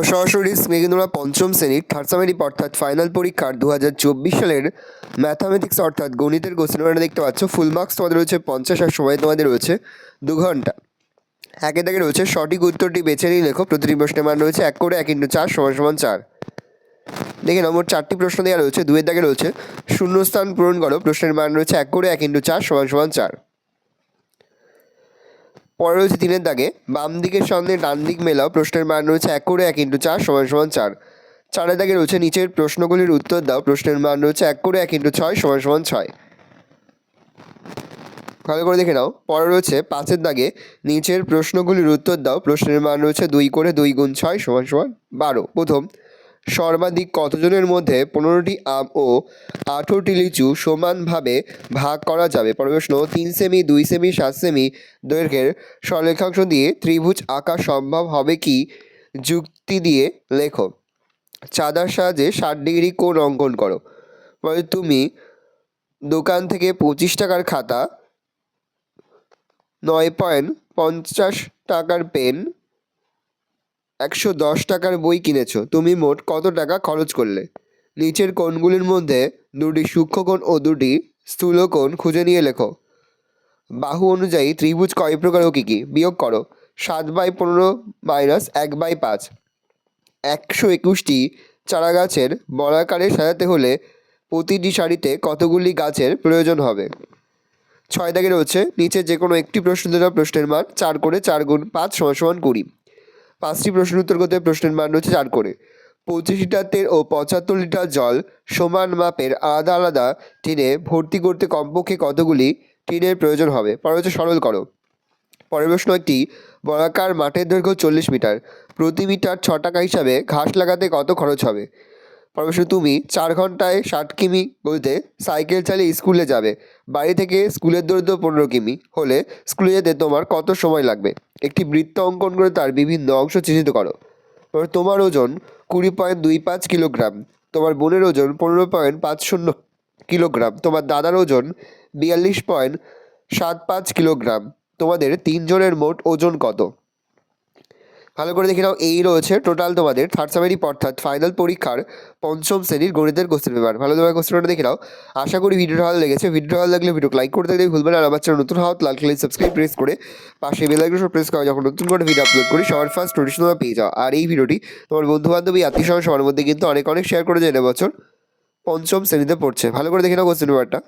সরাসরি স্ক্রিনে কিন্তু আমরা পঞ্চম শ্রেণীর থার্ড সামেটিভ অর্থাৎ ফাইনাল পরীক্ষার 2024 সালের ম্যাথামেটিক্স অর্থাৎ গণিতের কোশ্চেন তোমরা দেখতে পাচ্ছ। ফুল মার্কস তোমাদের রয়েছে 50 আর সময় তোমাদের রয়েছে 2 ঘন্টা। একে দাগে রয়েছে সঠিক উত্তরটি বেছে নিয়ে লেখো। প্রতিটি প্রশ্নের মান রয়েছে 1 করে 1 × 4 = 4। দেখে নাও, মোট 4টি প্রশ্ন দেওয়া রয়েছে। 2 এর দাগে রয়েছে শূন্যস্থান পূরণ করো। প্রশ্নের মান রয়েছে 1 করে 1 × 4 = 4। পরে রয়েছে 3 এর দাগে বাম দিকের সঙ্গে ডান দিক মেলাও। প্রশ্নের মান রয়েছে 1 করে 1 × 4 = 4। 4 এর দাগে রয়েছে নিচের প্রশ্নগুলির উত্তর দাও। প্রশ্নের মান রয়েছে 1 করে 1 × 6 = 6। ভালো করে দেখে নাও। পরে রয়েছে 5 এর দাগে নিচের প্রশ্নগুলির উত্তর দাও। প্রশ্নের মান রয়েছে 2 করে 2 × 6 = 12। প্রথম, সর্বাধিক কতজনের মধ্যে 15টি আম ও 18টি লিচু সমানভাবে ভাগ করা যাবে? পরের প্রশ্ন, 3 সেমি 2 সেমি 7 সেমি দৈর্ঘ্যের সরলরেখাংশ দিয়ে ত্রিভুজ আঁকা সম্ভব হবে কি? যুক্তি দিয়ে লেখো। চাঁদার সাহায্যে 60 ডিগ্রি কোণ অঙ্কন করো। পরে তুমি দোকান থেকে 25 টাকার খাতা, 9.50 টাকার পেন, 110 টাকার বই কিনেছো। তুমি মোট কত টাকা খরচ করলে? নিচের কোণগুলির মধ্যে 2টি সূক্ষ্মকোণ ও 2টি স্থূলকোণ খুঁজে নিয়ে লেখো। বাহু অনুযায়ী ত্রিভুজ কয় প্রকার ও কী কী? বিয়োগ করো। 7/15 - 1/5। 121টি চারা গাছের বর্গাকারে সাজাতে হলে প্রতিটি সারিতে কতগুলি গাছের প্রয়োজন হবে? 6 দাগে রয়েছে নিচে যে কোনো একটি প্রশ্ন দেওয়া। প্রশ্নের মান 4 করে 4 × 5 = 20। 5টি প্রশ্নের উত্তর করতে প্রশ্নের মান রয়েছে 4 করে। 25 লিটার তেল ও 75 লিটার জল সমান মাপের আলাদা আলাদা টিনে ভর্তি করতে কমপক্ষে কতগুলি টিনের প্রয়োজন হবে? পরে হচ্ছে সরল করো। পরের প্রশ্ন, একটি বর্গাকার মাঠের দৈর্ঘ্য 40 মিটার। প্রতি মিটার 6 টাকা হিসাবে ঘাস লাগাতে কত খরচ হবে? পরের প্রশ্ন, তুমি 4 ঘন্টায় 60 কিমি বলতে সাইকেল চালিয়ে স্কুলে যাবে। বাড়ি থেকে স্কুলের দূরত্ব 15 কিমি হলে স্কুলে যেতে তোমার কত সময় লাগবে? একটি বৃত্ত অঙ্কন করে তার বিভিন্ন অংশ চিহ্নিত করো। তোমার ওজন 20.25 কিলোগ্রাম, তোমার বোনের ওজন 15.50 কিলোগ্রাম, তোমার দাদার ওজন 42.75 কিলোগ্রাম। তোমাদের 3 জনের মোট ওজন কত? ভালো করে দেখে নাও। এই রয়েছে টোটাল তোমাদের থার্ড সামেটিভ অর্থাৎ ফাইনাল পরীক্ষার পঞ্চম শ্রেণীর গণিতের কোশ্চেন পেপার। ভালোভাবে কোশ্চেনটা দেখে নাও। আশা করি ভিডিওটা ভালো লেগেছে। ভিডিওটা ভালো লাগলে ভিডিও লাইক করতে দেখে ভুলবেন। আর আমার চ্যানেল নতুন হওয়া লাল কালার সাবস্ক্রাইব প্রেস করে পাশে বেল আইকনটা প্রেস করা, যখন নতুন করে ভিডিও আপলোড করি সবার ফার্স্ট নোটিফিকেশন তোমরা পেয়ে যাও। আর এই ভিডিওটি তোমার বন্ধু বান্ধবী আত্মীয় স্বজন সবার মধ্যে কিন্তু অনেক শেয়ার করে যায়। এবছর পঞ্চম শ্রেণীতে পড়ছে। ভালো করে দেখে নাও কোশ্চেন পেপারটা।